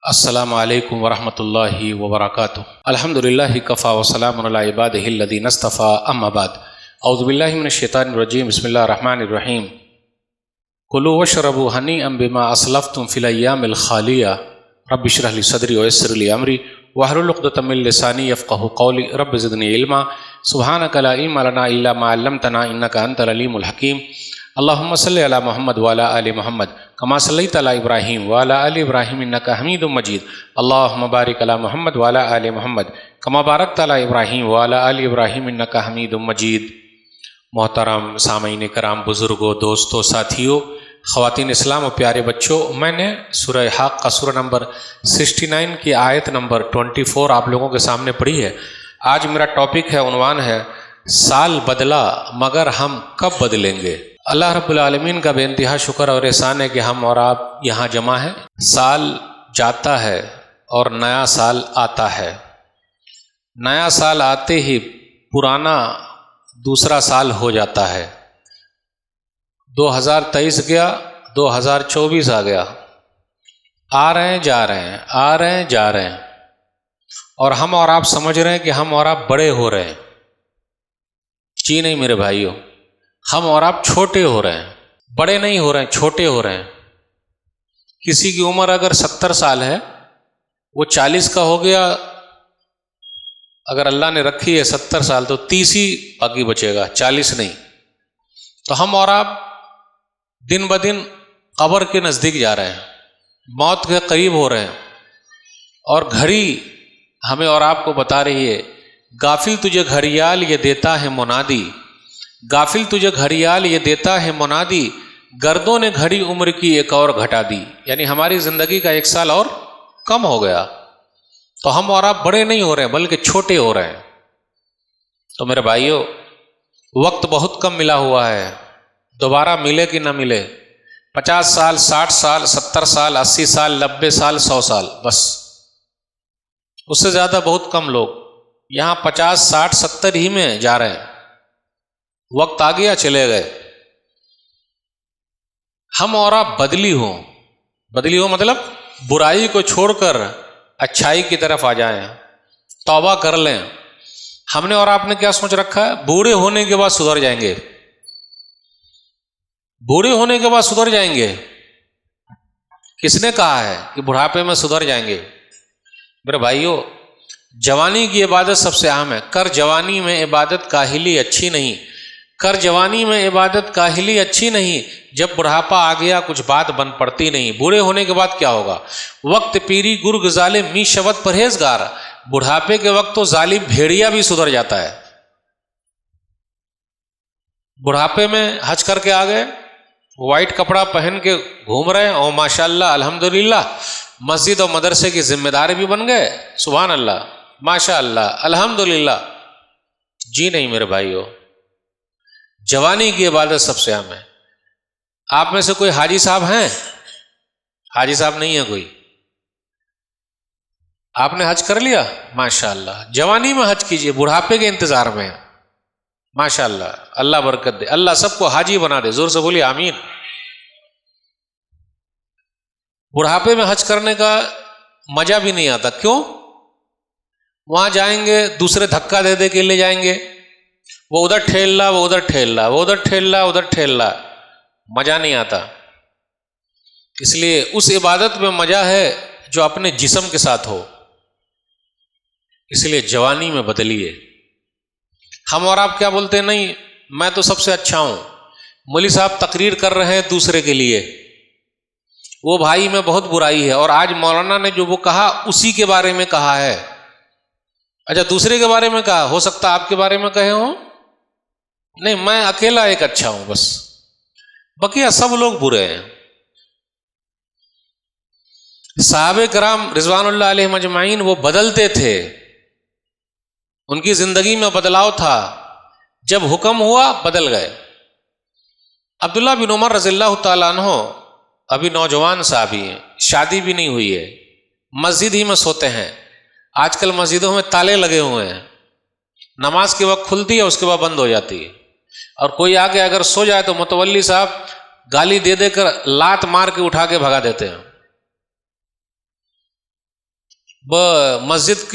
السلام علیکم ورحمۃ اللہ وبرکاتہ۔ الحمد للہ کفا وسلام علی عبادہ الذین اصطفیٰ، اما بعد۔ اعوذ باللہ من الشیطان الرجیم، بسم اللہ الرحمن الرحیم۔ کلوا واشربوا ہنیئا بما اسلفتم فی الایام الخالیہ، رب اشرح لی صدری ویسر لی امری واحلل عقدۃ من لسانی یفقہوا قولی، رب زدنی علما، سبحانک لا علم لنا الا ما علمتنا انک انت العلیم الحکیم۔ اللہم صلی علی محمد وعلی آل محمد کما صلیت علی ابراہیم وعلی آل ابراہیم انک حمید مجید۔ اللہم بارک علی محمد وعلی آل محمد کما بارکت علی ابراہیم وعلی آل ابراہیم انک حمید مجید۔ محترم سامعین کرام، بزرگوں، دوستوں، ساتھیوں، خواتین اسلام و پیارے بچوں، میں نے سورہ حق کا سورہ نمبر 69 کی آیت نمبر 24 آپ لوگوں کے سامنے پڑھی ہے۔ آج میرا ٹاپک ہے، عنوان ہے سال بدلا مگر ہم کب بدلیں گے۔ اللہ رب العالمین کا بے انتہا شکر اور احسان ہے کہ ہم اور آپ یہاں جمع ہیں۔ سال جاتا ہے اور نیا سال آتا ہے۔ نیا سال آتے ہی پرانا دوسرا سال ہو جاتا ہے۔ 2023 گیا، 2024 آ گیا، آ رہے ہیں جا رہے ہیں، آ رہے ہیں جا رہے ہیں، اور ہم اور آپ سمجھ رہے ہیں کہ ہم اور آپ بڑے ہو رہے ہیں۔ جی نہیں میرے بھائیوں، ہم اور آپ چھوٹے ہو رہے ہیں، بڑے نہیں ہو رہے ہیں، چھوٹے ہو رہے ہیں۔ کسی کی عمر اگر 70 سال ہے، وہ 40 کا ہو گیا، اگر اللہ نے رکھی ہے 70 سال تو 30 ہی باقی بچے گا، 40 نہیں۔ تو ہم اور آپ دن بدن قبر کے نزدیک جا رہے ہیں، موت کے قریب ہو رہے ہیں، اور گھڑی ہمیں اور آپ کو بتا رہی ہے، غافل تجھے گھڑیال یہ دیتا ہے منادی، غافل تجھے گھڑیال یہ دیتا ہے منادی، گردوں نے گھڑی عمر کی ایک اور گھٹا دی۔ یعنی ہماری زندگی کا 1 سال اور کم ہو گیا۔ تو ہم اور آپ بڑے نہیں ہو رہے ہیں بلکہ چھوٹے ہو رہے ہیں۔ تو میرے بھائیوں، وقت بہت کم ملا ہوا ہے، دوبارہ ملے کہ نہ ملے۔ 50 سال، 60 سال، 70 سال، 80 سال، 90 سال، 100 سال، بس اس سے زیادہ بہت کم لوگ یہاں 50، 60، 70 ہی میں جا رہے ہیں۔ وقت آ گیا، چلے گئے۔ ہم اور آپ بدلی ہو مطلب برائی کو چھوڑ کر اچھائی کی طرف آ جائیں، توبہ کر لیں۔ ہم نے اور آپ نے کیا سوچ رکھا ہے؟ بوڑھے ہونے کے بعد سدھر جائیں گے، بوڑھے ہونے کے بعد سدھر جائیں گے۔ کس نے کہا ہے کہ بڑھاپے میں سدھر جائیں گے؟ میرے بھائیوں، جوانی کی عبادت سب سے اہم ہے۔ کر جوانی میں عبادت کاہلی اچھی نہیں، کر جوانی میں عبادت کاہلی اچھی نہیں، جب بڑھاپا آ گیا کچھ بات بن پڑتی نہیں۔ بوڑھے ہونے کے بعد کیا ہوگا؟ وقت پیری گرگ ظالم می شود پرہیزگار، بڑھاپے کے وقت تو ظالم بھیڑیا بھی سدھر جاتا ہے۔ بڑھاپے میں حج کر کے آ گئے، وائٹ کپڑا پہن کے گھوم رہے ہیں، اور ماشاءاللہ الحمدللہ مسجد اور مدرسے کی ذمہ دار بھی بن گئے، سبحان اللہ، ماشاءاللہ الحمدللہ۔ جی نہیں میرے بھائیوں، جوانی کی عبادت سب سے اہم ہے۔ آپ میں سے کوئی حاجی صاحب ہیں؟ حاجی صاحب نہیں ہے کوئی؟ آپ نے حج کر لیا؟ ماشاءاللہ، جوانی میں حج کیجئے، بڑھاپے کے انتظار میں، ماشاءاللہ، اللہ برکت دے، اللہ سب کو حاجی بنا دے، زور سے بولیے آمین۔ بڑھاپے میں حج کرنے کا مزہ بھی نہیں آتا، کیوں؟ وہاں جائیں گے، دوسرے دھکا دے دے کے لے جائیں گے، وہ ادھر ٹھیل رہا، وہ ادھر ٹھیل رہا، وہ ادھر ٹھیل رہا، ادھر ٹھیل رہا، مزہ نہیں آتا۔ اس لیے اس عبادت میں مزہ ہے جو اپنے جسم کے ساتھ ہو۔ اس لیے جوانی میں بدلیے۔ ہم اور آپ کیا بولتے ہیں؟ نہیں میں تو سب سے اچھا ہوں، مولوی صاحب تقریر کر رہے ہیں دوسرے کے لیے، وہ بھائی میں بہت برائی ہے، اور آج مولانا نے جو وہ کہا اسی کے بارے میں کہا ہے۔ اچھا، دوسرے کے بارے میں کہا، ہو سکتا آپ کے بارے میں کہے ہوں، نہیں میں اکیلا ایک اچھا ہوں بس، بقیہ سب لوگ برے ہیں۔ صحابہ کرام رضوان اللہ علیہم اجمعین وہ بدلتے تھے، ان کی زندگی میں بدلاؤ تھا، جب حکم ہوا بدل گئے۔ عبداللہ بن عمر رضی اللہ تعالیٰ عنہ ابھی نوجوان صحابی ہیں، شادی بھی نہیں ہوئی ہے، مسجد ہی میں سوتے ہیں۔ آج کل مسجدوں میں تالے لگے ہوئے ہیں، نماز کے وقت کھلتی ہے، اس کے بعد بند ہو جاتی ہے، اور کوئی آگے اگر سو جائے تو متولی صاحب گالی دے دے کر لات مار کے اٹھا کے بھگا دیتے ہیں۔ مسجد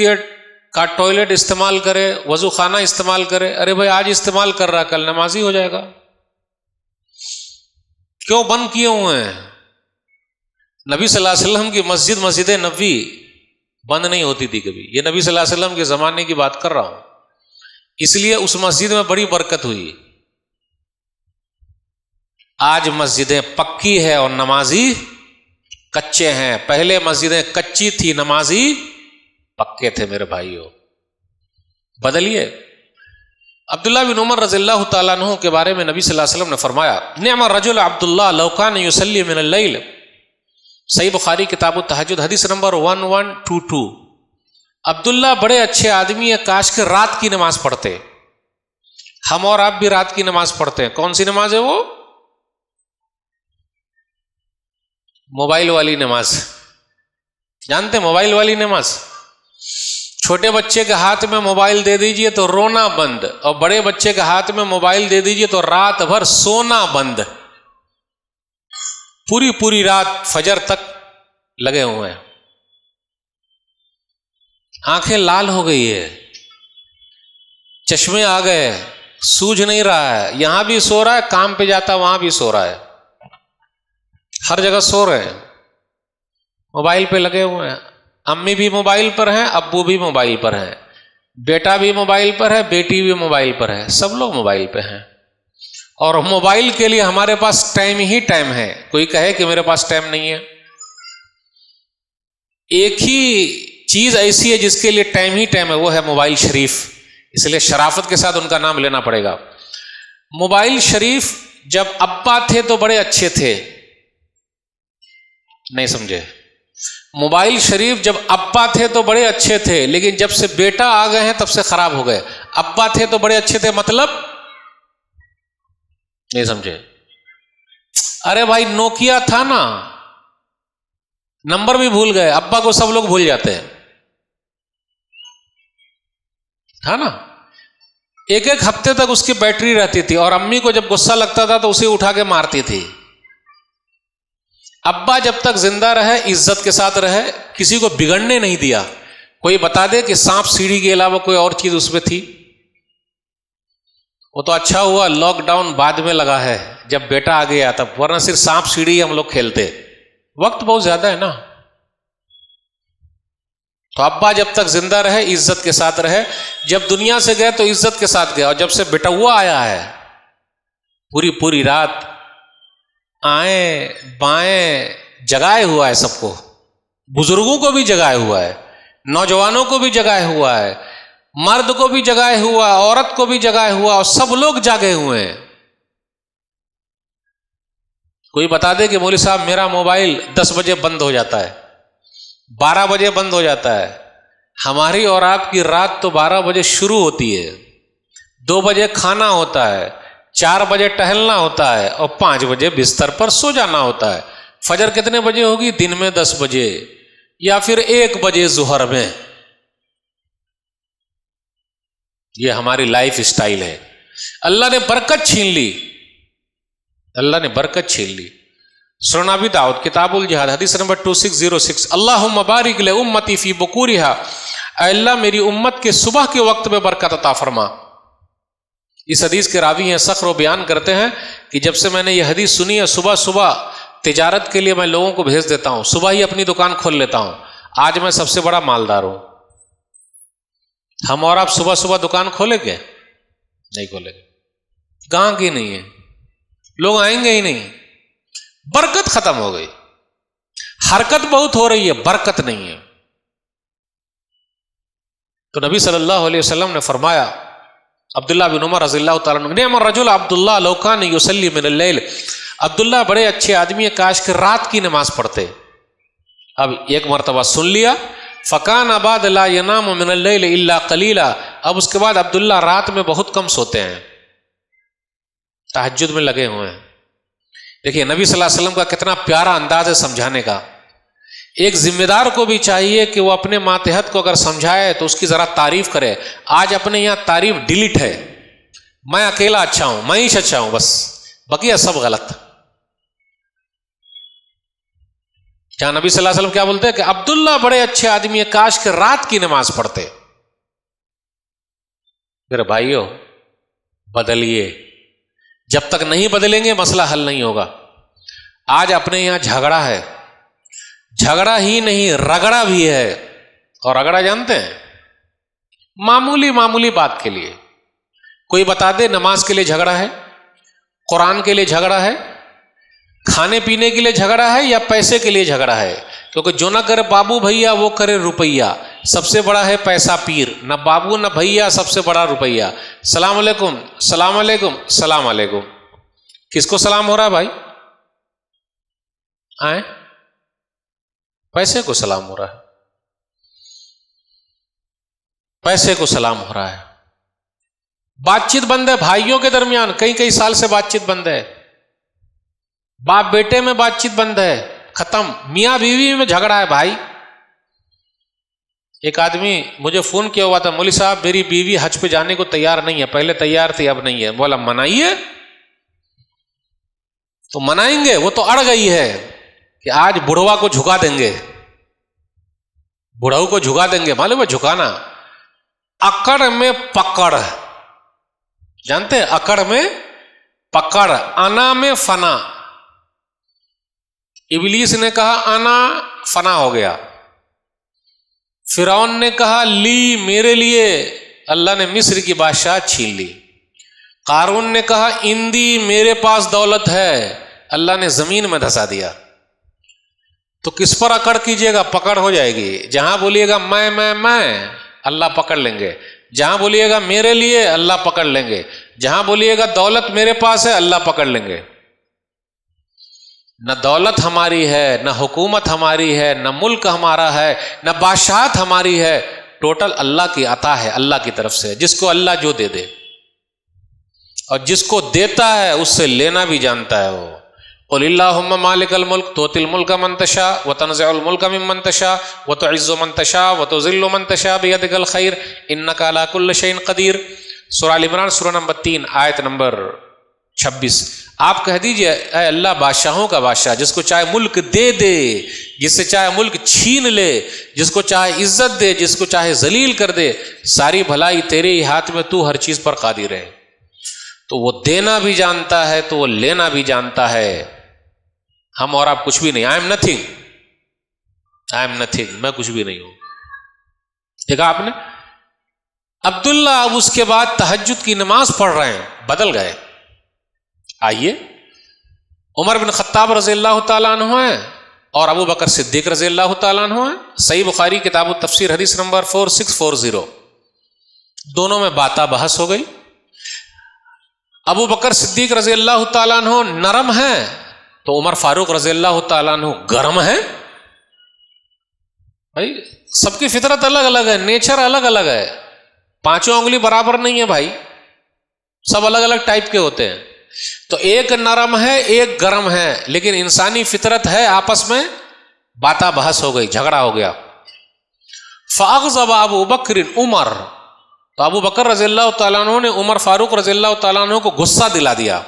کا ٹوائلٹ استعمال کرے، وضو خانہ استعمال کرے. ارے بھائی آج استعمال کر رہا کل نمازی ہو جائے گا. کیوں بند کیے ہوئے ہیں؟ نبی صلی اللہ علیہ وسلم کی مسجد نبوی بند نہیں ہوتی تھی کبھی. یہ نبی صلی اللہ علیہ وسلم کے زمانے کی بات کر رہا ہوں، اس لیے اس مسجد میں بڑی برکت ہوئی. آج مسجدیں پکی ہے اور نمازی کچے ہیں. پہلے مسجدیں کچی تھی، نمازی پکے تھے میرے بھائیوں. بدلیے. عبداللہ بن عمر رضی اللہ تعالیٰ عنہ کے بارے میں نبی صلی اللہ علیہ وسلم نے فرمایا نعم الرجل عبداللہ لو کان یصلی من اللیل. صحیح بخاری کتاب التہجد حدیث نمبر 1122. عبداللہ بڑے اچھے آدمی ہیں، کاش کے رات کی نماز پڑھتے. ہم اور آپ بھی رات کی نماز پڑھتے ہیں. کون سی نماز ہے وہ؟ موبائل والی نماز. جانتے ہیں موبائل والی نماز؟ چھوٹے بچے کے ہاتھ میں موبائل دے دیجئے تو رونا بند، اور بڑے بچے کے ہاتھ میں موبائل دے دیجئے تو رات بھر سونا بند. پوری رات فجر تک لگے ہوئے ہیں. آنکھیں لال ہو گئی ہے، چشمے آ گئے، سوجھ نہیں رہا ہے. یہاں بھی سو رہا ہے، کام پہ جاتا وہاں بھی سو رہا ہے، ہر جگہ سو رہے ہیں، موبائل پہ لگے ہوئے ہیں. امی بھی موبائل پر ہیں، ابو بھی موبائل پر ہیں، بیٹا بھی موبائل پر ہے، بیٹی بھی موبائل پر ہے، سب لوگ موبائل پہ ہیں. اور موبائل کے لیے ہمارے پاس ٹائم ہی ٹائم ہے. کوئی کہے کہ میرے پاس ٹائم نہیں ہے؟ ایک ہی چیز ایسی ہے جس کے لیے ٹائم ہی ٹائم ہے، وہ ہے موبائل شریف. اس لیے شرافت کے ساتھ ان کا نام لینا پڑے گا. موبائل شریف جب ابا تھے تو بڑے اچھے تھے، نہیں سمجھے؟ موبائل شریف جب ابا تھے تو بڑے اچھے تھے، لیکن جب سے بیٹا آ گئے ہیں تب سے خراب ہو گئے. ابا تھے تو بڑے اچھے تھے مطلب نہیں سمجھے؟ ارے بھائی نوکیا تھا نا، نمبر بھی بھول گئے. ابا کو سب لوگ بھول جاتے ہیں، تھا نا. ایک ہفتے تک اس کی بیٹری رہتی تھی، اور امی کو جب غصہ لگتا تھا تو اسے اٹھا کے مارتی تھی. ابا جب تک زندہ رہے عزت کے ساتھ رہے، کسی کو بگڑنے نہیں دیا. کوئی بتا دے کہ سانپ سیڑھی کے علاوہ کوئی اور چیز اس میں تھی؟ وہ تو اچھا ہوا لاک ڈاؤن بعد میں لگا ہے جب بیٹا آ گیا تب، ورنہ صرف سانپ سیڑھی ہم لوگ کھیلتے. وقت بہت زیادہ ہے نا. تو ابا جب تک زندہ رہے عزت کے ساتھ رہے، جب دنیا سے گئے تو عزت کے ساتھ گئے. اور جب سے بیٹا ہوا آیا ہے پوری رات آئیں بائیں جگائے ہوا ہے سب کو. بزرگوں کو بھی جگائے ہوا ہے، نوجوانوں کو بھی جگائے ہوا ہے، مرد کو بھی جگائے ہوا ہے، عورت کو بھی جگائے ہوا، اور سب لوگ جاگے ہوئے ہیں. کوئی بتا دے کہ مولوی صاحب میرا موبائل 10 بجے بند ہو جاتا ہے، 12 بجے بند ہو جاتا ہے. ہماری اور آپ کی رات تو 12 بجے شروع ہوتی ہے، 2 بجے کھانا ہوتا ہے، 4 بجے ٹہلنا ہوتا ہے، اور 5 بجے بستر پر سو جانا ہوتا ہے. فجر کتنے بجے ہوگی؟ دن میں 10 بجے یا پھر 1 بجے ظہر میں. یہ ہماری لائف اسٹائل ہے. اللہ نے برکت چھین لی، اللہ نے برکت چھین لی. سنن ابی داؤد کتاب الجہاد حدیث نمبر 2606. اللہم بارک لامتی فی بکورہا، اے اللہ میری امت کے صبح کے وقت میں برکت عطا فرما. اس حدیث کے راوی ہیں صخر و بیان کرتے ہیں کہ جب سے میں نے یہ حدیث سنی ہے، صبح تجارت کے لیے میں لوگوں کو بھیج دیتا ہوں، صبح ہی اپنی دکان کھول لیتا ہوں. آج میں سب سے بڑا مالدار ہوں. ہم اور آپ صبح دکان کھولے گے؟ نہیں کھولے گے. گاہک ہی نہیں ہے، لوگ آئیں گے ہی نہیں. برکت ختم ہو گئی. حرکت بہت ہو رہی ہے، برکت نہیں ہے. تو نبی صلی اللہ علیہ وسلم نے فرمایا، عبداللہ بن عمر رضی اللہ تعالیٰ عنہ، نعم الرجل عبداللہ لو کان یصلی من اللیل. عبداللہ بڑے اچھے آدمی ہیں، کاش کہ رات کی نماز پڑھتے. اب ایک مرتبہ سن لیا، فکان بعد لا ینام من اللیل الا قلیلا. اب اس کے بعد عبداللہ رات میں بہت کم سوتے ہیں، تہجد میں لگے ہوئے ہیں. دیکھیے نبی صلی اللہ علیہ وسلم کا کتنا پیارا انداز ہے سمجھانے کا. ایک ذمہ دار کو بھی چاہیے کہ وہ اپنے ماتحت کو اگر سمجھائے تو اس کی ذرا تعریف کرے. آج اپنے یہاں تعریف ڈیلیٹ ہے، میں اکیلا اچھا ہوں، میں ہی اچھا ہوں، بس بقیہ سب غلط. جہاں نبی صلی اللہ علیہ وسلم کیا بولتے ہیں کہ عبداللہ بڑے اچھے آدمی ہیں، کاش کہ رات کی نماز پڑھتے۔ میرے بھائیو بدلیے، جب تک نہیں بدلیں گے مسئلہ حل نہیں ہوگا۔ آج اپنے یہاں جھگڑا ہے، جھگڑا ہی نہیں رگڑا بھی ہے، اور رگڑا جانتے ہیں؟ معمولی معمولی بات کے لیے کوئی بتا دے نماز کے لیے جھگڑا ہے، قرآن کے لیے جھگڑا ہے، کھانے پینے کے لیے جھگڑا ہے، یا پیسے کے لیے جھگڑا ہے؟ کیونکہ جو نہ کرے بابو بھیا وہ کرے روپیہ، سب سے بڑا ہے پیسہ پیر، نہ بابو نہ بھیا، سب سے بڑا روپیہ۔ سلام علیکم، سلام علیکم، سلام علیکم، کس کو سلام ہو رہا ہے بھائی؟ آئیں، پیسے کو سلام ہو رہا ہے، پیسے کو سلام ہو رہا ہے۔ بات چیت بند ہے بھائیوں کے درمیان، کئی سال سے بات چیت بند ہے، باپ بیٹے میں بات چیت بند ہے، ختم۔ میاں بیوی میں جھگڑا ہے بھائی۔ ایک آدمی مجھے فون کیا ہوا تھا، مولوی صاحب میری بیوی حج پہ جانے کو تیار نہیں ہے، پہلے تیار تھی اب نہیں ہے۔ بولا منائیے، تو منائیں گے، وہ تو اڑ گئی ہے کہ آج بڑھوا کو جھکا دیں گے، بڑھو کو جھکا دیں گے۔ معلوم ہے جھکانا؟ اکڑ میں پکڑ، جانتے ہیں؟ اکڑ میں پکڑ، انا میں فنا۔ ابلیس نے کہا انا، فنا ہو گیا۔ فرعون نے کہا لی، میرے لیے، اللہ نے مصر کی بادشاہ چھین لی۔ قارون نے کہا اندی، میرے پاس دولت ہے، اللہ نے زمین میں دھسا دیا۔ تو کس پر اکڑ کیجئے گا؟ پکڑ ہو جائے گی۔ جہاں بولیے گا میں، اللہ پکڑ لیں گے۔ جہاں بولیے گا میرے لیے، اللہ پکڑ لیں گے۔ جہاں بولیے گا دولت میرے پاس ہے، اللہ پکڑ لیں گے۔ نہ دولت ہماری ہے، نہ حکومت ہماری ہے، نہ ملک ہمارا ہے، نہ بادشاہت ہماری ہے، ٹوٹل اللہ کی عطا ہے، اللہ کی طرف سے، جس کو اللہ جو دے دے، اور جس کو دیتا ہے اس سے لینا بھی جانتا ہے وہ۔ قل اللہم مالک الملک تؤتی الملک من تشاء وتنزع الملک ممن تشاء وتعز من تشاء وتذل من تشاء بیدک الخیر انک علی کل شیء قدیر۔ سورہ ال عمران سورہ نمبر 3 آیت نمبر 26۔ آپ کہہ دیجئے اے اللہ بادشاہوں کا بادشاہ، جس کو چاہے ملک دے دے، جس سے چاہے ملک چھین لے، جس کو چاہے عزت دے، جس کو چاہے ذلیل کر دے، ساری بھلائی تیرے ہی ہاتھ میں، تو ہر چیز پر قادر ہے۔ تو وہ دینا بھی جانتا ہے تو وہ لینا بھی جانتا ہے۔ ہم اور آپ کچھ بھی نہیں، آئی ایم نتھنگ، میں کچھ بھی نہیں ہوں۔ دیکھا آپ نے؟ عبداللہ اب اس کے بعد تہجد کی نماز پڑھ رہے ہیں، بدل گئے۔ آئیے، عمر بن خطاب رضی اللہ تعالیٰ عنہ ہیں اور ابو بکر صدیق رضی اللہ تعالیٰ عنہ ہیں۔ صحیح بخاری کتاب التفسیر حدیث نمبر 4640، دونوں میں باتا بحث ہو گئی۔ ابو بکر صدیق رضی اللہ تعالیٰ عنہ نرم ہیں تو عمر فاروق رضی اللہ تعالیٰ عنہ گرم ہیں۔ بھائی سب کی فطرت الگ الگ ہے، نیچر الگ الگ ہے، پانچوں انگلی برابر نہیں ہے بھائی، سب الگ الگ ٹائپ کے ہوتے ہیں۔ تو ایک نرم ہے ایک گرم ہے، لیکن انسانی فطرت ہے، آپس میں باتا بحث ہو گئی، جھگڑا ہو گیا۔ فاغضب ابو بکر عمر، تو ابو بکر رضی اللہ تعالیٰ عنہ نے عمر فاروق رضی اللہ تعالیٰ عنہ کو غصہ دلا دیا،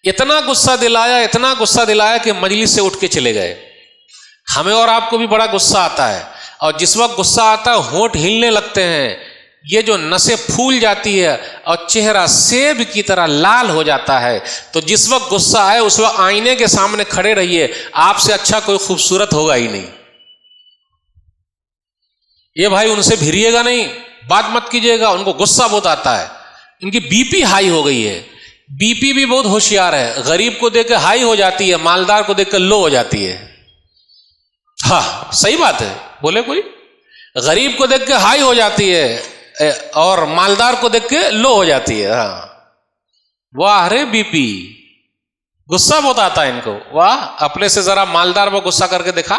اتنا غصہ دلایا کہ مجلس سے اٹھ کے چلے گئے۔ ہمیں اور آپ کو بھی بڑا غصہ آتا ہے، اور جس وقت غصہ آتا ہے ہونٹ ہلنے لگتے ہیں، یہ جو نسیں پھول جاتی ہے اور چہرہ سیب کی طرح لال ہو جاتا ہے۔ تو جس وقت غصہ آئے اس وقت آئینے کے سامنے کھڑے رہیے، آپ سے اچھا کوئی خوبصورت ہوگا ہی نہیں۔ یہ بھائی ان سے بھیڑیے گا نہیں، بات مت کیجیے گا، ان کو غصہ بہت آتا ہے، ان کی بی پی ہائی ہو گئی ہے۔ بی پی بھی بہت ہوشیار ہے، غریب کو دیکھ کے ہائی ہو جاتی ہے، مالدار کو دیکھ کر لو ہو جاتی ہے۔ ہاں صحیح بات ہے، بولے کوئی؟ غریب کو دیکھ کے ہائی ہو جاتی ہے اور مالدار کو دیکھ کے لو ہو جاتی ہے۔ ہاں واہ رے بی پی، غصہ بہت آتا ہے ان کو۔ واہ، اپنے سے ذرا مالدار وہ غصہ کر کے دیکھا۔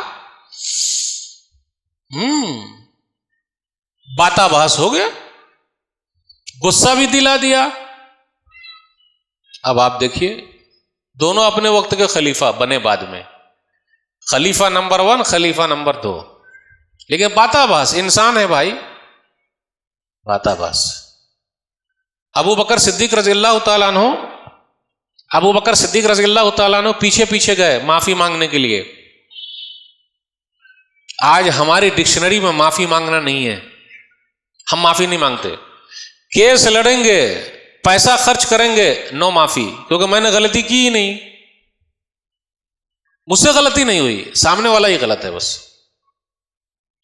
باتا بحث ہو گیا، غصہ بھی دلا دیا۔ اب آپ دیکھیے، دونوں اپنے وقت کے خلیفہ بنے بعد میں، خلیفہ نمبر 1 خلیفہ نمبر 2، لیکن باتا بحث، انسان ہے بھائی، باتا بحث۔ ابو بکر صدیق رضی اللہ تعالیٰ عنہ پیچھے پیچھے گئے معافی مانگنے کے لیے۔ آج ہماری ڈکشنری میں معافی مانگنا نہیں ہے، ہم معافی نہیں مانگتے. کیس لڑیں گے، پیسہ خرچ کریں گے، نو معافی، کیونکہ میں نے غلطی کی ہی نہیں، مجھ سے غلطی نہیں ہوئی، سامنے والا ہی غلط ہے، بس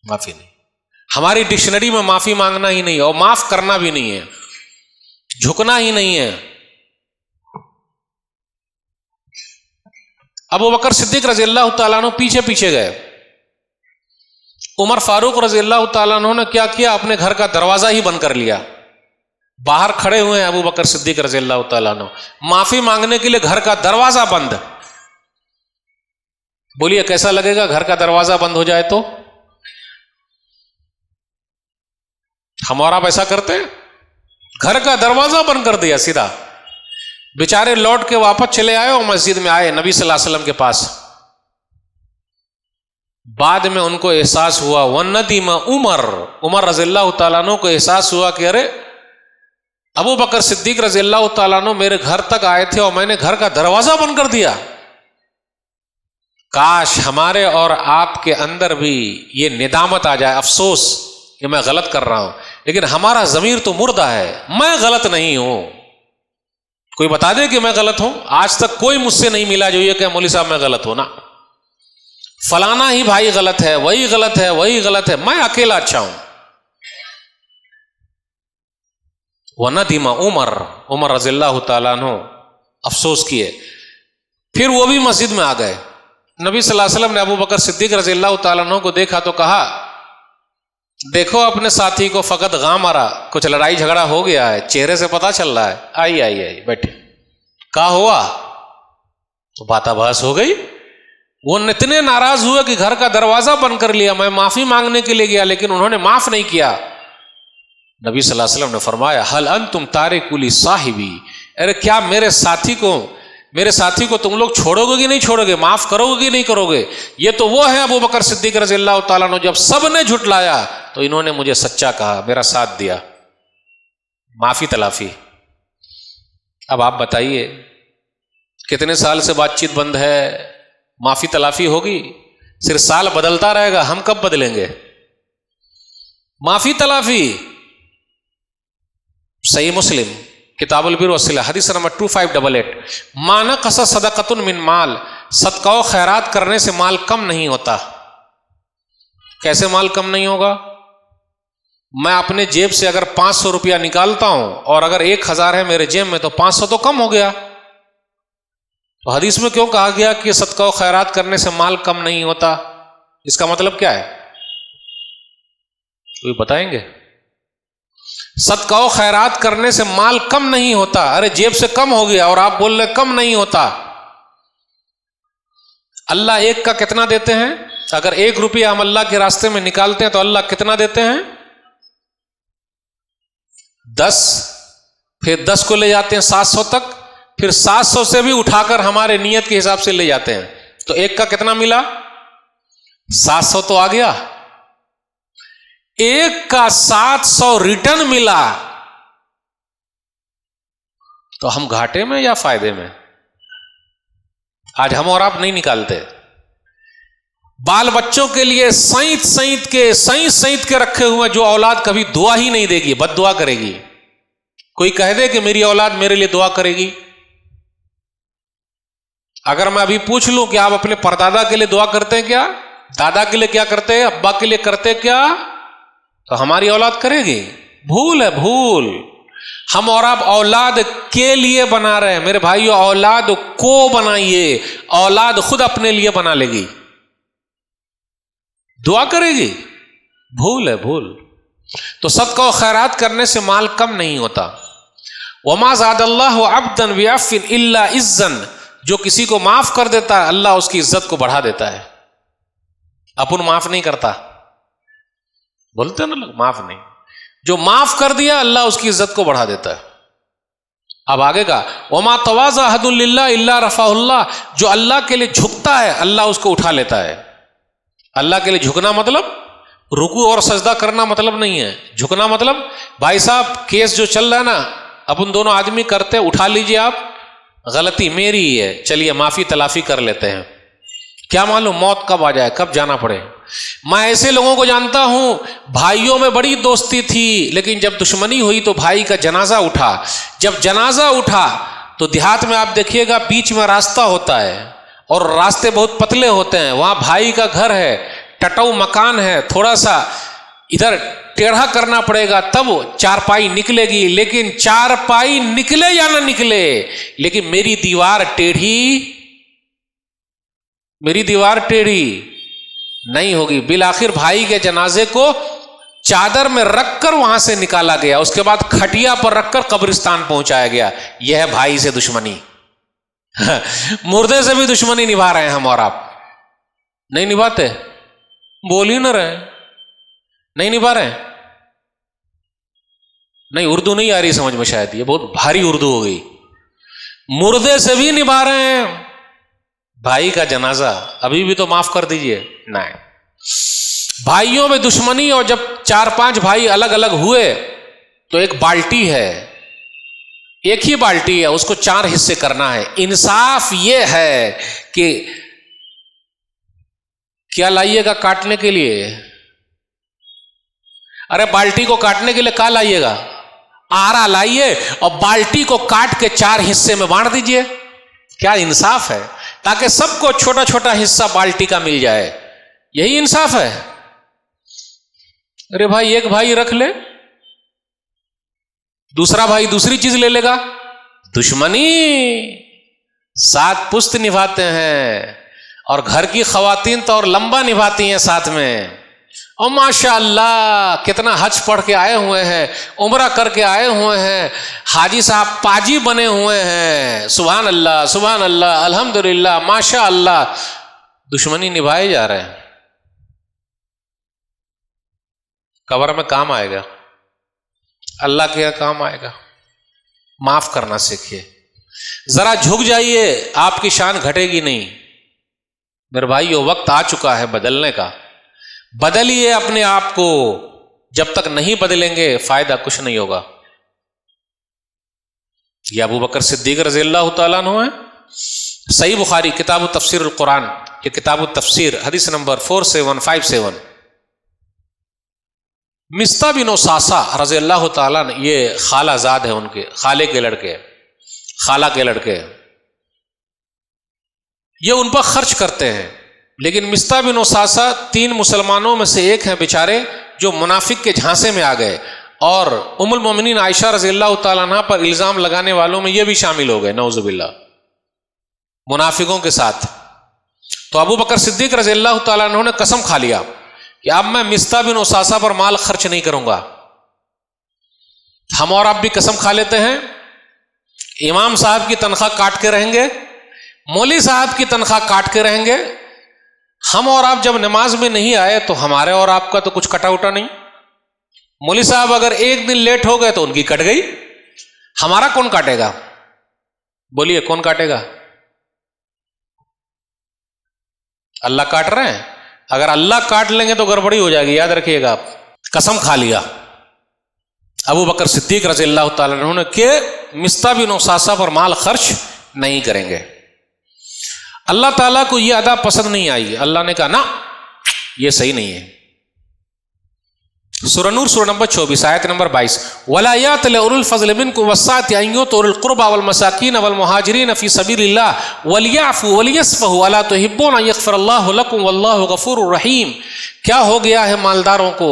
معافی نہیں. ہماری ڈکشنری میں معافی مانگنا ہی نہیں، اور معاف کرنا بھی نہیں ہے، جھکنا ہی نہیں ہے. ابو بکر صدیق رضی اللہ تعالیٰ عنہ پیچھے پیچھے گئے. عمر فاروق رضی اللہ تعالیٰ عنہ نے کیا کیا؟ اپنے گھر کا دروازہ ہی بند کر لیا. باہر کھڑے ہوئے ہیں ابو بکر صدیق رضی اللہ تعالیٰ عنہ، معافی مانگنے کے لیے گھر کا دروازہ بند. بولیے کیسا لگے گا گھر کا دروازہ بند ہو جائے تو؟ ہم اور آپ ایسا کرتے ہیں؟ گھر کا دروازہ بند کر دیا سیدھا. بیچارے لوٹ کے واپس چلے آئے اور مسجد میں آئے نبی صلی اللہ علیہ وسلم کے پاس. بعد میں ان کو احساس ہوا، وندیم عمر رضی اللہ تعالیٰ عنہ کو احساس ہوا کہ ارے ابو بکر صدیق رضی اللہ تعالیٰ عنہ میرے گھر تک آئے تھے اور میں نے گھر کا دروازہ بند کر دیا. کاش ہمارے اور آپ کے اندر بھی یہ ندامت آ جائے، افسوس کہ میں غلط کر رہا ہوں، لیکن ہمارا ضمیر تو مردہ ہے. میں غلط نہیں ہوں، کوئی بتا دے کہ میں غلط ہوں. آج تک کوئی مجھ سے نہیں ملا جو یہ کہ مولوی صاحب میں غلط ہوں. نا فلانا ہی بھائی غلط ہے، وہی غلط ہے، وہی غلط ہے، میں اکیلا اچھا ہوں. وندیم عمر رضی اللہ تعالیٰ عنہ افسوس کیے. پھر وہ بھی مسجد میں آ گئے. نبی صلی اللہ علیہ وسلم نے ابو بکر صدیق رضی اللہ تعالیٰ عنہ کو دیکھا تو کہا دیکھو اپنے ساتھی کو فقط غام آ رہا، کچھ لڑائی جھگڑا ہو گیا ہے، چہرے سے پتا چل رہا ہے. آئی بیٹھے. کہا ہوا تو باتہ بحث ہو گئی. وہ اتنے ناراض ہوئے کہ گھر کا دروازہ بند کر لیا. میں معافی مانگنے کے لیے گیا لیکن انہوں نے معاف نہیں کیا. نبی صلی اللہ علیہ وسلم نے فرمایا حل انتم تارکوا لی صاحبی، ارے کیا میرے ساتھی کو تم لوگ چھوڑو گے کہ نہیں چھوڑو گے، معاف کرو گے کہ نہیں کرو گے؟ یہ تو وہ ہے ابو بکر صدیق رضی اللہ تعالیٰ عنہ، جب سب نے جھٹلایا تو انہوں نے مجھے سچا کہا، میرا ساتھ دیا. معافی تلافی. اب آپ بتائیے کتنے سال سے بات چیت بند ہے، معافی تلافی ہوگی؟ صرف سال بدلتا رہے گا، ہم کب بدلیں گے؟ معافی تلافی. صحیح مسلم کتاب البر والصلہ حدیث نمبر 2588، ما نقص صدقۃ من مال، صدقہ و خیرات کرنے سے مال کم نہیں ہوتا. کیسے مال کم نہیں ہوگا؟ میں اپنے جیب سے اگر 500 روپیہ نکالتا ہوں اور اگر 1000 ہے میرے جیب میں تو 500 تو کم ہو گیا. تو حدیث میں کیوں کہا گیا کہ صدقہ و خیرات کرنے سے مال کم نہیں ہوتا؟ اس کا مطلب کیا ہے؟ کوئی بتائیں گے؟ صدقہ و خیرات کرنے سے مال کم نہیں ہوتا. ارے جیب سے کم ہو گیا اور آپ بول رہے کم نہیں ہوتا. اللہ ایک کا کتنا دیتے ہیں؟ اگر 1 روپیہ ہم اللہ کے راستے میں نکالتے ہیں تو اللہ کتنا دیتے ہیں؟ 10. پھر 10 کو لے جاتے ہیں 700 تک، پھر 700 سے بھی اٹھا کر ہمارے نیت کے حساب سے لے جاتے ہیں. تو 1 کا کتنا ملا؟ 700 تو آ گیا. 1 کا 700 ریٹرن ملا تو ہم گھاٹے میں یا فائدے میں؟ آج ہم اور آپ نہیں نکالتے. بال بچوں کے لیے سائنت کے رکھے ہوئے جو اولاد کبھی دعا ہی نہیں دے گی، بد دعا کرے گی. کوئی کہہ دے کہ میری اولاد میرے لیے دعا کرے گی. اگر میں ابھی پوچھ لوں کہ آپ اپنے پردادا کے لیے دعا کرتے ہیں کیا، دادا کے لیے کیا کرتے ہیں، ابا کے لیے کرتے کیا، تو ہماری اولاد کرے گی؟ بھول ہے، بھول. ہم اور آپ اولاد کے لیے بنا رہے ہیں. میرے بھائیو اولاد کو بنائیے، اولاد خود اپنے لیے بنا لے گی، دعا کرے گی. بھول ہے، بھول. تو صدقہ و خیرات کرنے سے مال کم نہیں ہوتا. وما زاد اللہ عبدا بعفو الا عزا، جو کسی کو معاف کر دیتا ہے اللہ اس کی عزت کو بڑھا دیتا ہے. اپن معاف نہیں کرتا، بولتے ہیں نا لوگ معاف نہیں، جو معاف کر دیا اللہ اس کی عزت کو بڑھا دیتا ہے. اب آگے کا وما تواضع احد للہ الا رفعہ اللہ، جو اللہ کے لیے جھکتا ہے اللہ اس کو اٹھا لیتا ہے. اللہ کے لیے جھکنا مطلب رکوع اور سجدہ کرنا مطلب نہیں ہے. جھکنا مطلب بھائی صاحب کیس جو چل رہا ہے نا، اپن دونوں آدمی کرتے، اٹھا لیجئے آپ، غلطی میری ہی ہے، چلیے معافی تلافی کر لیتے ہیں. کیا معلوم موت کب آ جائے، کب جانا پڑے. میں ایسے لوگوں کو جانتا ہوں بھائیوں میں بڑی دوستی تھی، لیکن جب دشمنی ہوئی تو بھائی کا جنازہ اٹھا، جب جنازہ اٹھا تو دیہات میں آپ دیکھیے گا بیچ میں راستہ ہوتا ہے اور راستے بہت پتلے ہوتے ہیں، وہاں بھائی کا گھر ہے، ٹٹو مکان ہے، تھوڑا سا ادھر ٹیڑھا کرنا پڑے گا تب چارپائی نکلے گی، لیکن چارپائی نکلے یا نہ نکلے لیکن میری دیوار ٹیڑھی نہیں ہوگی۔ بالآخر بھائی کے جنازے کو چادر میں رکھ کر وہاں سے نکالا گیا، اس کے بعد کھٹیا پر رکھ کر قبرستان پہنچایا گیا۔ یہ ہے بھائی سے دشمنی۔ مردے سے بھی دشمنی نبھا رہے ہیں ہم اور آپ، نہیں نبھاتے؟ بول ہی نہ رہے، نہیں نبھا رہے؟ نہیں، اردو نہیں آ رہی سمجھ میں، شاید یہ بہت بھاری اردو ہو گئی۔ مردے سے بھی نبھا رہے ہیں بھائی کا جنازہ، ابھی بھی تو معاف کر دیجئے۔ نہیں، بھائیوں میں دشمنی، اور جب 4-5 بھائی الگ الگ ہوئے تو ایک بالٹی ہے، ایک ہی بالٹی ہے، اس کو 4 حصے کرنا ہے۔ انصاف یہ ہے کہ کیا لائیے گا کاٹنے کے لیے؟ ارے بالٹی کو کاٹنے کے لیے کیا لائیے گا؟ آرا لائیے اور بالٹی کو کاٹ کے 4 حصے میں بانٹ دیجئے۔ کیا انصاف ہے؟ تاکہ سب کو چھوٹا چھوٹا حصہ بالٹی کا مل جائے، یہی انصاف ہے۔ ارے بھائی ایک بھائی رکھ لے، دوسرا بھائی دوسری چیز لے لے گا، دشمنی۔ 7 پشت نبھاتے ہیں، اور گھر کی خواتین تو اور لمبا نبھاتی ہیں ساتھ میں۔ اور ماشاء اللہ کتنا حج پڑھ کے آئے ہوئے ہیں، عمرہ کر کے آئے ہوئے ہیں، حاجی صاحب پاجی بنے ہوئے ہیں، سبحان اللہ سبحان اللہ الحمدللہ ماشاء اللہ، دشمنی نبھائے جا رہے ہیں۔ قبر میں کام آئے گا، اللہ کے کام آئے گا۔ معاف کرنا سیکھیے، ذرا جھک جائیے، آپ کی شان گھٹے گی نہیں۔ میرے بھائیو وقت آ چکا ہے بدلنے کا، بدلیے اپنے آپ کو، جب تک نہیں بدلیں گے فائدہ کچھ نہیں ہوگا۔ یہ ابو بکر صدیق رضی اللہ تعالیٰ عنہ ہے، صحیح بخاری کتاب تفسیر القرآن، یہ کتاب التفسیر حدیث نمبر 4757۔ مصطح بن اساسہ رضی اللہ تعالیٰ نے، یہ خالہ زاد ہے ان کے، خالہ کے لڑکے، یہ ان پر خرچ کرتے ہیں، لیکن مصطح بن اساسہ 3 مسلمانوں میں سے ایک ہیں بیچارے جو منافق کے جھانسے میں آ گئے، اور ام المومنین عائشہ رضی اللہ تعالیٰ عنہ پر الزام لگانے والوں میں یہ بھی شامل ہو گئے، نعوذ باللہ، منافقوں کے ساتھ۔ تو ابو بکر صدیق رضی اللہ تعالیٰ عنہ نے قسم کھا لیا کہ اب میں مصطح بن اساسہ پر مال خرچ نہیں کروں گا۔ ہم اور آپ بھی قسم کھا لیتے ہیں، امام صاحب کی تنخواہ کاٹ کے رہیں گے، مولوی صاحب کی تنخواہ کاٹ کے رہیں گے، ہم اور آپ جب نماز میں نہیں آئے تو ہمارے اور آپ کا تو کچھ کٹا اٹا نہیں۔ مولوی صاحب اگر ایک دن لیٹ ہو گئے تو ان کی کٹ گئی، ہمارا کون کاٹے گا؟ بولیے کون کاٹے گا؟ اللہ کاٹ رہے ہیں؟ اگر اللہ کاٹ لیں گے تو گڑبڑی ہو جائے گی، یاد رکھیے گا۔ آپ قسم کھا لیا ابو بکر صدیق رضی اللہ تعالیٰ عنہ نے کہ مصطح بن اساسہ پر مال خرچ نہیں کریں گے۔ اللہ تعالیٰ کو یہ ادا پسند نہیں آئی، اللہ نے کہا نا یہ صحیح نہیں ہے۔ سورہ نور سورہ نمبر 24 آیت نمبر 22، وَلَا يَأْتَلِ أُولُو الْفَضْلِ مِنْكُمْ وَالسَّعَةِ أَنْ يُؤْتُوا أُولِي الْقُرْبَى وَالْمَسَاكِينَ وَالْمُهَاجِرِينَ فِي سَبِيلِ اللَّهِ وَلْيَعْفُوا وَلْيَصْفَحُوا أَلَا تُحِبُّونَ أَنْ يَغْفِرَ اللَّهُ لَكُمْ وَاللَّهُ غَفُورٌ رَحِيمٌ۔ کیا ہو گیا ہے مالداروں کو؟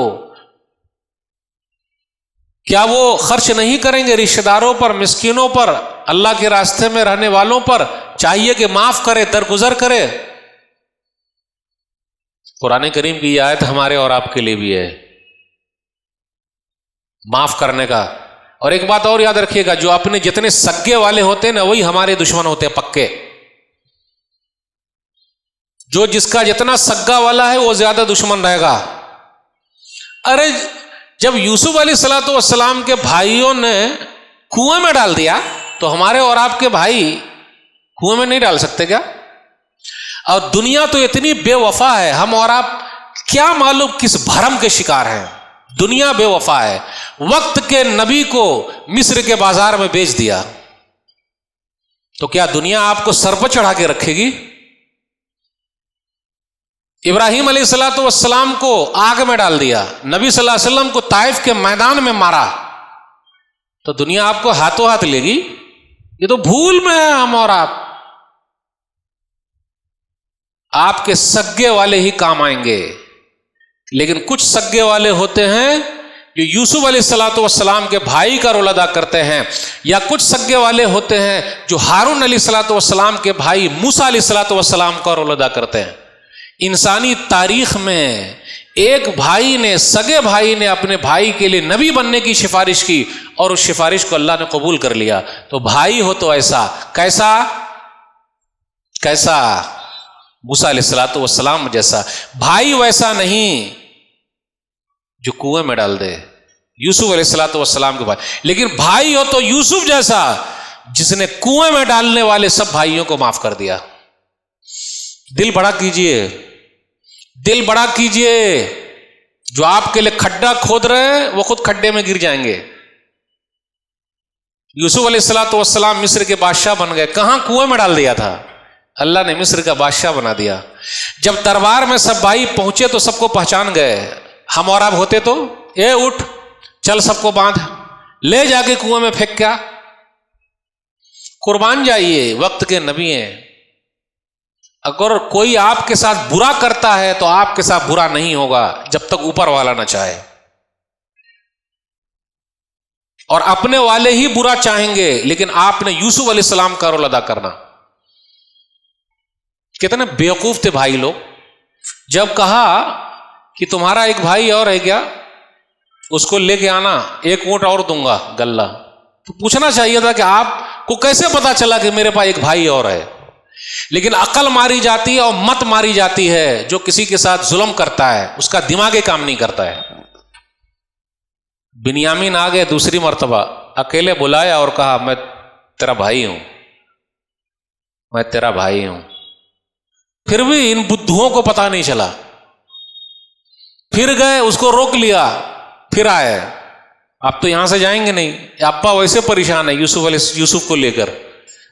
کیا وہ خرچ نہیں کریں گے رشتہ داروں پر، مسکینوں پر، اللہ کے راستے میں رہنے والوں پر؟ چاہیے کہ معاف کرے، درگزر کرے۔ قرآن کریم کی یہ آیت ہمارے اور آپ کے لیے بھی ہے، معاف کرنے کا۔ اور ایک بات اور یاد رکھیے گا، جو اپنے جتنے سگے والے ہوتے ہیں نا وہی ہمارے دشمن ہوتے ہیں پکے۔ جو جس کا جتنا سگا والا ہے وہ زیادہ دشمن رہے گا۔ ارے جب یوسف علیہ الصلوۃ والسلام کے بھائیوں نے کنویں میں ڈال دیا تو ہمارے اور آپ کے بھائی کنویں میں نہیں ڈال سکتے کیا؟ اور دنیا تو اتنی بے وفا ہے، ہم اور آپ کیا معلوم کس بھرم کے شکار ہیں۔ دنیا بے وفا ہے، وقت کے نبی کو مصر کے بازار میں بیچ دیا، تو کیا دنیا آپ کو سر پر چڑھا کے رکھے گی؟ ابراہیم علیہ الصلوۃ والسلام کو آگ میں ڈال دیا، نبی صلی اللہ علیہ وسلم کو طائف کے میدان میں مارا، تو دنیا آپ کو ہاتھوں ہاتھ لے گی؟ یہ تو بھول میں ہیں ہم اور آپ کے سگے والے ہی کام آئیں گے، لیکن کچھ سگے والے ہوتے ہیں جو یوسف علیہ الصلوۃ والسلام کے بھائی کا رول ادا کرتے ہیں، یا کچھ سگے والے ہوتے ہیں جو ہارون علیہ الصلوۃ والسلام کے بھائی موسیٰ علیہ الصلوۃ والسلام کا رول ادا کرتے ہیں۔ انسانی تاریخ میں ایک بھائی نے، سگے بھائی نے اپنے بھائی کے لیے نبی بننے کی سفارش کی اور اس سفارش کو اللہ نے قبول کر لیا۔ تو بھائی ہو تو ایسا، کیسا موسیٰ علیہ الصلوۃ والسلام جیسا بھائی، ویسا نہیں جو کنویں میں ڈال دے، یوسف علیہ الصلوۃ والسلام کے بھائی، لیکن بھائی ہو تو یوسف جیسا جس نے کنویں میں ڈالنے والے سب بھائیوں کو معاف کر دیا۔ دل بڑا کیجئے، دل بڑا کیجئے، جو آپ کے لیے کھڈا کھود رہے ہیں وہ خود کھڈے میں گر جائیں گے۔ یوسف علیہ الصلوۃ والسلام مصر کے بادشاہ بن گئے، کہاں؟ کنویں میں ڈال دیا تھا، اللہ نے مصر کا بادشاہ بنا دیا۔ جب دربار میں سب بھائی پہنچے تو سب کو پہچان گئے، ہم اور آپ ہوتے تو اے اٹھ چل سب کو باندھ لے جا کے کنویں میں پھینک، کیا قربان جائیے، وقت کے نبی ہیں۔ اگر کوئی آپ کے ساتھ برا کرتا ہے تو آپ کے ساتھ برا نہیں ہوگا جب تک اوپر والا نہ چاہے، اور اپنے والے ہی برا چاہیں گے، لیکن آپ نے یوسف علیہ السلام کا رول ادا کرنا۔ کتنے بیوقوف تھے بھائی لوگ، جب کہا کہ تمہارا ایک بھائی اور ہے کیا، اس کو لے کے آنا، ایک اونٹ اور دوں گا غلہ، تو پوچھنا چاہیے تھا کہ آپ کو کیسے پتا چلا کہ میرے پاس ایک بھائی اور ہے؟ لیکن عقل ماری جاتی ہے اور مت ماری جاتی ہے، جو کسی کے ساتھ ظلم کرتا ہے اس کا دماغ کام نہیں کرتا ہے۔ بنیامین آ گئے دوسری مرتبہ، اکیلے بلایا اور کہا میں تیرا بھائی ہوں، میں تیرا بھائی ہوں۔ پھر بھی ان بدھوؤں کو پتا نہیں چلا، پھر گئے اس کو روک لیا، پھر آئے، اب تو یہاں سے جائیں گے نہیں، ابا ویسے پریشان ہے یوسف کو لے کر،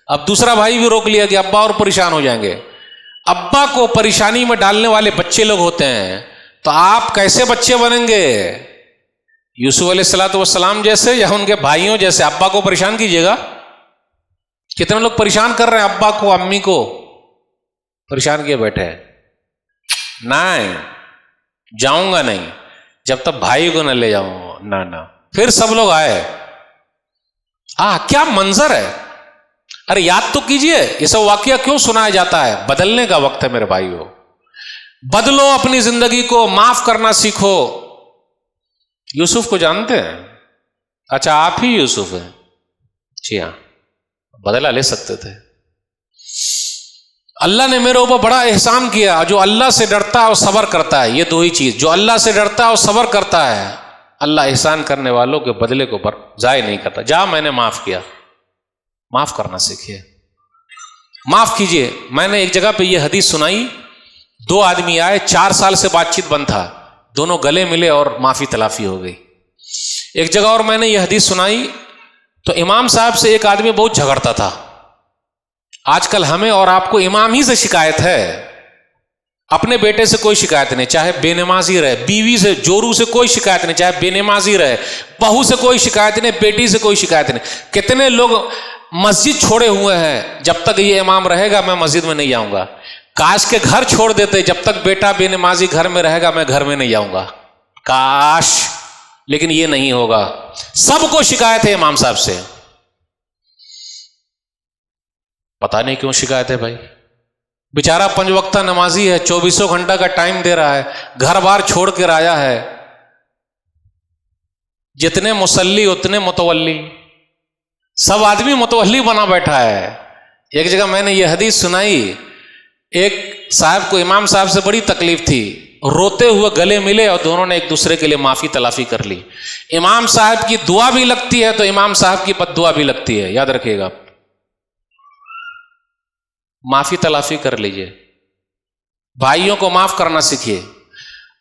اب دوسرا بھائی بھی روک لیا کہ ابا اور پریشان ہو جائیں گے۔ ابا کو پریشانی میں ڈالنے والے بچے لوگ ہوتے ہیں، تو آپ کیسے بچے بنیں گے؟ یوسف علیہ الصلوۃ والسلام جیسے یا ان کے بھائیوں جیسے؟ ابا کو پریشان کیجیے گا، کتنے لوگ پریشان کر رہے ہیں ابا کو، امی کو پریشان کیے بیٹھے ہیں۔ نہیں جاؤں گا نہیں جب تک بھائی کو نہ لے جاؤں، نہ۔ پھر سب لوگ آئے، کیا منظر ہے، ارے یاد تو کیجئے، یہ سب واقعہ کیوں سنایا جاتا ہے؟ بدلنے کا وقت ہے میرے بھائیو، بدلو اپنی زندگی کو، معاف کرنا سیکھو۔ یوسف کو جانتے ہیں؟ اچھا آپ ہی یوسف ہیں؟ جی ہاں، بدلہ لے سکتے تھے۔ اللہ نے میرے اوپر بڑا احسان کیا، جو اللہ سے ڈرتا ہے اور صبر کرتا ہے، یہ دو ہی چیز، جو اللہ سے ڈرتا ہے اور صبر کرتا ہے، اللہ احسان کرنے والوں کے بدلے کو ضائع نہیں کرتا۔ جا میں نے معاف کیا، معاف کرنا سیکھیے، معاف کیجئے۔ میں نے ایک جگہ پہ یہ حدیث سنائی، دو آدمی آئے، 4 سال سے بات چیت بند تھا، دونوں گلے ملے اور معافی تلافی ہو گئی۔ ایک جگہ اور میں نے یہ حدیث سنائی تو امام صاحب سے ایک آدمی بہت جھگڑتا تھا۔ آج کل ہمیں اور آپ کو امام ہی سے شکایت ہے، اپنے بیٹے سے کوئی شکایت نہیں، چاہے بے نمازی رہے، بیوی سے جورو سے کوئی شکایت نہیں، چاہے بے نمازی رہے، بہو سے کوئی شکایت نہیں، بیٹی سے کوئی شکایت نہیں۔ کتنے لوگ مسجد چھوڑے ہوئے ہیں، جب تک یہ امام رہے گا میں مسجد میں نہیں جاؤں گا، کاش کے گھر چھوڑ دیتے، جب تک بیٹا بے نمازی گھر میں رہے گا میں گھر میں نہیں جاؤں گا، کاش، لیکن یہ نہیں ہوگا۔ سب کو شکایت ہے امام صاحب سے، پتہ نہیں کیوں شکایت ہے بھائی، بیچارہ 5 وقتہ نمازی ہے، 24 گھنٹہ کا ٹائم دے رہا ہے، گھر بار چھوڑ کر آیا ہے، جتنے مصلی اتنے متولی، سب آدمی متولی بنا بیٹھا ہے۔ ایک جگہ میں نے یہ حدیث سنائی، ایک صاحب کو امام صاحب سے بڑی تکلیف تھی، روتے ہوئے گلے ملے اور دونوں نے ایک دوسرے کے لیے معافی تلافی کر لی۔ امام صاحب کی دعا بھی لگتی ہے تو امام صاحب کی بد دعا بھی لگتی ہے، یاد رکھیے گا، معافی تلافی کر لیجئے، بھائیوں کو معاف کرنا سیکھیے۔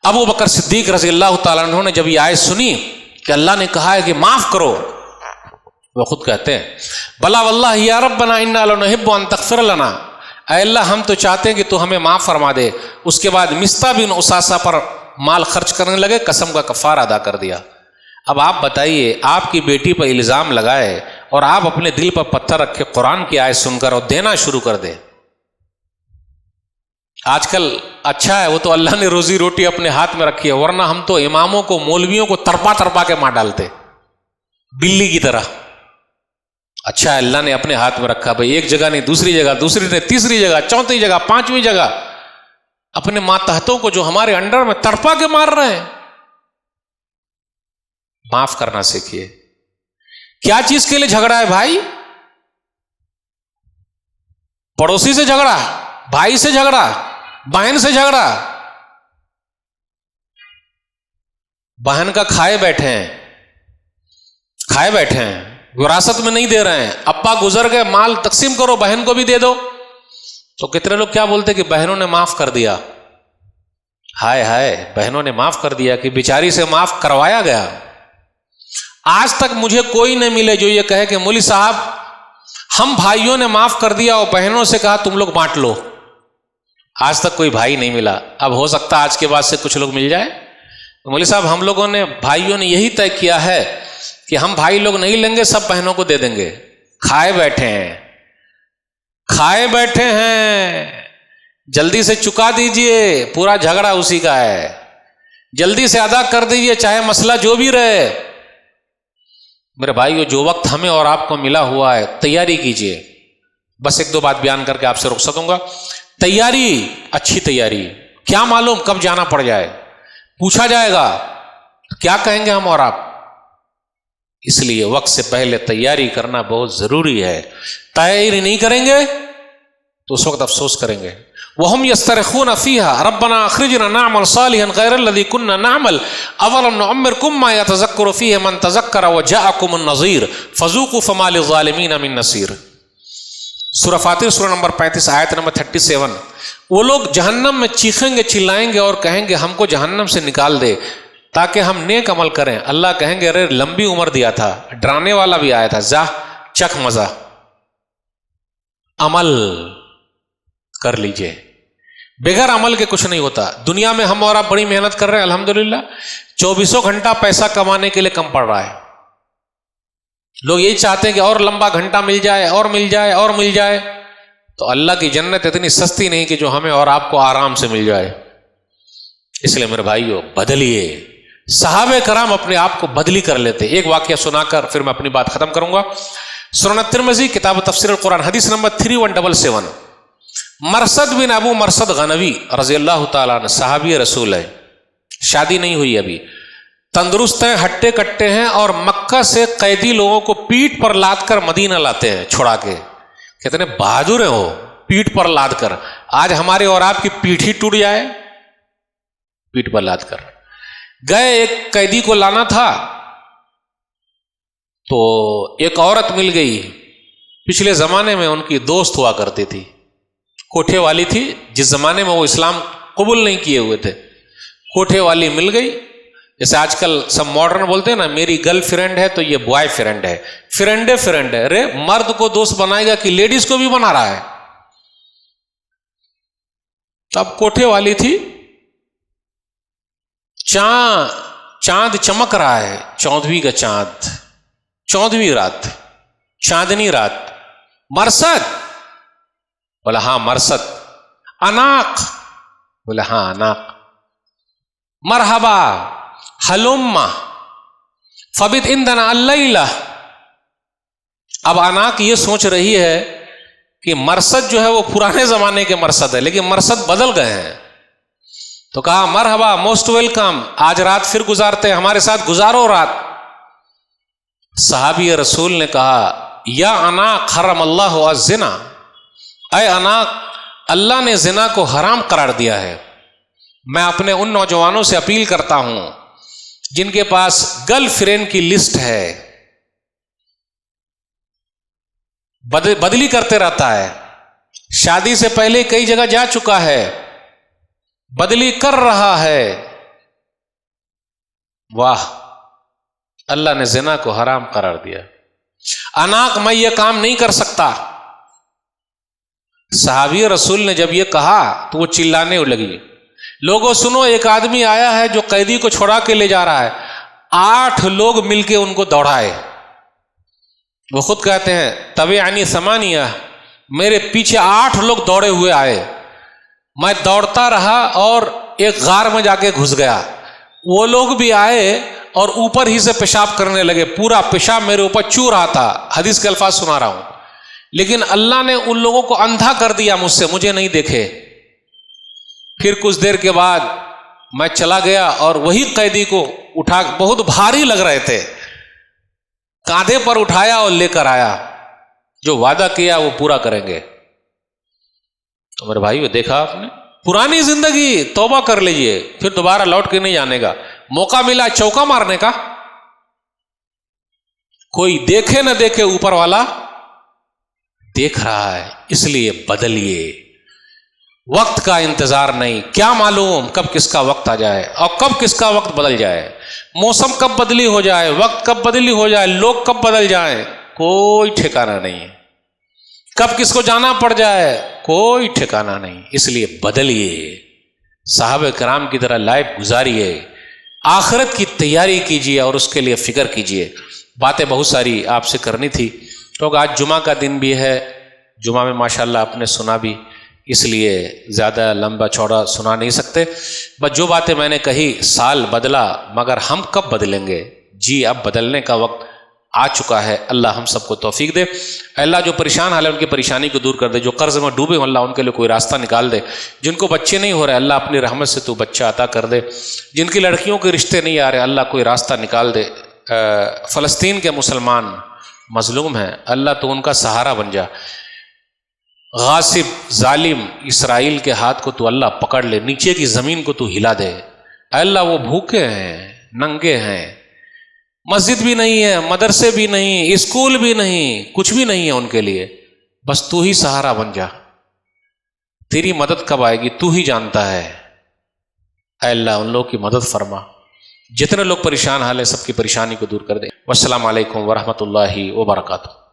ابو بکر صدیق رضی اللہ تعالیٰ عنہ نے جب یہ آیت سنی کہ اللہ نے کہا ہے کہ معاف کرو، وہ خود کہتے ہیں بلا واللہ یا ربنا انا لنحب ان تغفر لنا، اے اللہ ہم تو چاہتے ہیں کہ تو ہمیں معاف فرما دے۔ اس کے بعد مصطح بن اساسہ پر مال خرچ کرنے لگے، قسم کا کفارہ ادا کر دیا۔ اب آپ بتائیے، آپ کی بیٹی پر الزام لگائے اور آپ اپنے دل پر پتھر رکھ کے قرآن کی آیت سن کر اور دینا شروع کر دے۔ آج کل اچھا ہے وہ تو اللہ نے روزی روٹی اپنے ہاتھ میں رکھی ہے، ورنہ ہم تو اماموں کو مولویوں کو ترپا ترپا کے مار ڈالتے بلی کی طرح۔ اچھا ہے اللہ نے اپنے ہاتھ میں رکھا، بھائی ایک جگہ نہیں دوسری جگہ، دوسری نہیں تیسری جگہ، چوتھی جگہ، پانچویں جگہ اپنے ماتحتوں کو جو ہمارے انڈر میں تڑپا کے مار رہے ہیں۔ معاف کرنا سیکھیے۔ کیا چیز کے لیے جھگڑا ہے بھائی؟ پڑوسی سے جھگڑا، بھائی سے جھگڑا، بہن سے جھگڑا، بہن کا کھائے بیٹھے ہیں، وراثت میں نہیں دے رہے ہیں، ابا گزر گئے، مال تقسیم کرو، بہن کو بھی دے دو، تو کتنے لوگ کیا بولتے کہ بہنوں نے معاف کر دیا۔ ہائے ہائے، بہنوں نے معاف کر دیا کہ بیچاری سے معاف کروایا گیا۔ آج تک مجھے کوئی نہیں ملے جو یہ کہے کہ مولوی صاحب ہم بھائیوں نے معاف کر دیا اور بہنوں سے کہا تم لوگ بانٹ لو۔ آج تک کوئی بھائی نہیں ملا، اب ہو سکتا آج کے بعد سے کچھ لوگ مل جائے۔ مولوی صاحب ہم لوگوں نے بھائیوں نے یہی طے کیا ہے کہ ہم بھائی لوگ نہیں لیں گے، سب بہنوں کو دے دیں گے۔ کھائے بیٹھے ہیں، جلدی سے چکا دیجئے، پورا جھگڑا اسی کا ہے، جلدی سے ادا کر دیجئے چاہے مسئلہ جو بھی رہے۔ میرے بھائیو، جو وقت ہمیں اور آپ کو ملا ہوا ہے تیاری کیجئے۔ بس ایک دو بات بیان کر کے آپ سے رخصت ہوں گا۔ تیاری، اچھی تیاری، کیا معلوم کب جانا پڑ جائے، پوچھا جائے گا کیا کہیں گے ہم اور آپ، اس لیے وقت سے پہلے تیاری کرنا بہت ضروری ہے۔ تیاری نہیں کریں گے تو اس وقت افسوس کریں گے۔ وَهُمْ يَسْتَرِخُونَ فِيهَا رَبَّنَا أَخْرِجْنَا نَعْمَلْ صَالِحًا غَيْرَ الَّذِي كُنَّا نَعْمَلْ أَوَلَمْ نُعَمِّرْكُم مَّا يَتَذَكَّرُ فِيهِ مَن تَذَكَّرَ وَجَاءَكُمُ النَّذِيرُ فَذُوقُوا فَمَا لِلظَّالِمِينَ مِن نَّصِيرٍ۔ سورہ فاتر سورہ نمبر 35 آیت نمبر 37۔ وہ لوگ جہنم میں چیخیں گے، چلائیں گے اور کہیں گے ہم کو جہنم سے نکال دے تاکہ ہم نیک عمل کریں۔ اللہ کہیں گے ارے لمبی عمر دیا تھا، ڈرانے والا بھی آیا تھا، جا چکھ مزہ، عمل کر لیجئے۔ بغیر عمل کے کچھ نہیں ہوتا۔ دنیا میں ہم اور آپ بڑی محنت کر رہے ہیں الحمدللہ، 24 گھنٹہ پیسہ کمانے کے لیے کم پڑ رہا ہے۔ لوگ یہی چاہتے ہیں کہ اور لمبا گھنٹہ مل جائے اور مل جائے اور مل جائے، تو اللہ کی جنت اتنی سستی نہیں کہ جو ہمیں اور آپ کو آرام سے مل جائے۔ اس لیے میرے بھائیو بدلیے۔ صحابہ کرام اپنے آپ کو بدلی کر لیتے۔ ایک واقعہ سنا کر پھر میں اپنی بات ختم کروں گا۔ سنن ترمذی کتاب تفسیر القرآن حدیث نمبر 3177۔ مرثد بن ابو مرثد غنوی رضی اللہ تعالیٰ عنہ صحابی رسول ہے، شادی نہیں ہوئی ابھی، تندرست ہیں، ہٹے کٹے ہیں، اور مکہ سے قیدی لوگوں کو پیٹ پر لاد کر مدینہ لاتے ہیں چھڑا کے۔ کتنے بہادر ہیں وہ، پیٹ پر لاد کر۔ آج ہمارے اور آپ کی پیٹھ ہی ٹوٹ جائے، پیٹ پر لاد کر گئے۔ ایک قیدی کو لانا تھا تو ایک عورت مل گئی، پچھلے زمانے میں ان کی دوست ہوا کرتی تھی، کوٹھے والی تھی، جس زمانے میں وہ اسلام قبول نہیں کیے ہوئے تھے۔ کوٹھے والی مل گئی، جیسے آج کل سب ماڈرن بولتے ہیں نا، میری گرل فرینڈ ہے تو یہ بوائے فرینڈ ہے، فرینڈ ہے۔ ارے مرد کو دوست بنائے گا کہ لیڈیز کو بھی بنا رہا ہے؟ تب کوٹھے والی تھی، چاند چمک رہا ہے، 14ویں کا چاند، 14ویں رات، چاندنی رات۔ مرثد؟ بولا ہاں مرثد۔ اناق؟ بولا ہاں اناق۔ مرحبا حلم فبت عندنا اللیلہ۔ اب اناق یہ سوچ رہی ہے کہ مرثد جو ہے وہ پرانے زمانے کے مرثد ہے، لیکن مرثد بدل گئے ہیں، تو کہا مرحبا، موسٹ ویلکم، آج رات پھر گزارتے ہیں، ہمارے ساتھ گزارو رات۔ صحابی رسول نے کہا یا اناق حرم اللہ الزنا، اے اناق، اللہ نے زنا کو حرام قرار دیا ہے۔ میں اپنے ان نوجوانوں سے اپیل کرتا ہوں جن کے پاس گرل فرینڈ کی لسٹ ہے، بدلی کرتے رہتا ہے، شادی سے پہلے کئی جگہ جا چکا ہے، بدلی کر رہا ہے، واہ، اللہ نے زنا کو حرام قرار دیا۔ اناق میں یہ کام نہیں کر سکتا، صحابی رسول نے جب یہ کہا تو وہ چلانے لگی، لوگوں سنو، ایک آدمی آیا ہے جو قیدی کو چھڑا کے لے جا رہا ہے، 8 لوگ مل کے ان کو دوڑائے۔ وہ خود کہتے ہیں تبعنی ثمانیہ، میرے پیچھے 8 لوگ دوڑے ہوئے آئے، میں دوڑتا رہا اور ایک غار میں جا کے گھس گیا، وہ لوگ بھی آئے اور اوپر ہی سے پیشاب کرنے لگے، پورا پیشاب میرے اوپر چو رہا تھا، حدیث کے الفاظ سنا رہا ہوں، لیکن اللہ نے ان لوگوں کو اندھا کر دیا مجھ سے، مجھے نہیں دیکھے۔ پھر کچھ دیر کے بعد میں چلا گیا اور وہی قیدی کو اٹھا، بہت بھاری لگ رہے تھے، کاندھے پر اٹھایا اور لے کر آیا، جو وعدہ کیا وہ پورا کریں گے۔ تو میرے بھائی دیکھا آپ نے، پرانی زندگی توبہ کر لیجئے، پھر دوبارہ لوٹ کے نہیں جانے کا، موقع ملا چوکا مارنے کا، کوئی دیکھے نہ دیکھے اوپر والا دیکھ رہا ہے، اس لیے بدلیے، وقت کا انتظار نہیں، کیا معلوم کب کس کا وقت آ جائے اور کب کس کا وقت بدل جائے، موسم کب بدلی ہو جائے، وقت کب بدلی ہو جائے، لوگ کب بدل جائیں، کوئی ٹھکانہ نہیں ہے، کب کس کو جانا پڑ جائے کوئی ٹھکانہ نہیں، اس لیے بدلیے، صحابہ کرام کی طرح لائف گزاریے، آخرت کی تیاری کیجیے اور اس کے لیے فکر کیجیے۔ باتیں بہت ساری آپ سے کرنی تھی، کیونکہ آج جمعہ کا دن بھی ہے، جمعہ میں ماشاءاللہ آپ نے سنا بھی، اس لیے زیادہ لمبا چوڑا سنا نہیں سکتے، بس جو باتیں میں نے کہی، سال بدلا مگر ہم کب بدلیں گے؟ جی اب بدلنے کا وقت آ چکا ہے، اللہ ہم سب کو توفیق دے، اللہ جو پریشان حال ہے ان کی پریشانی کو دور کر دے، جو قرض میں ڈوبے اللہ ان کے لیے کوئی راستہ نکال دے، جن کو بچے نہیں ہو رہے اللہ اپنی رحمت سے تو بچہ عطا کر دے، جن کی لڑکیوں کے رشتے نہیں آ رہے اللہ کوئی راستہ نکال دے، فلسطین کے مسلمان مظلوم ہیں، اللہ تو ان کا سہارا بن جا، غاصب ظالم اسرائیل کے ہاتھ کو تو اللہ پکڑ لے، نیچے کی زمین کو تو ہلا دے، اللہ وہ بھوکے ہیں، ننگے ہیں، مسجد بھی نہیں ہے، مدرسے بھی نہیں، اسکول بھی نہیں، کچھ بھی نہیں ہے ان کے لیے، بس تو ہی سہارا بن جا، تیری مدد کب آئے گی تو ہی جانتا ہے، اے اللہ ان لوگوں کی مدد فرما، جتنے لوگ پریشان حال ہے سب کی پریشانی کو دور کر دے۔ والسلام علیکم ورحمۃ اللہ وبرکاتہ۔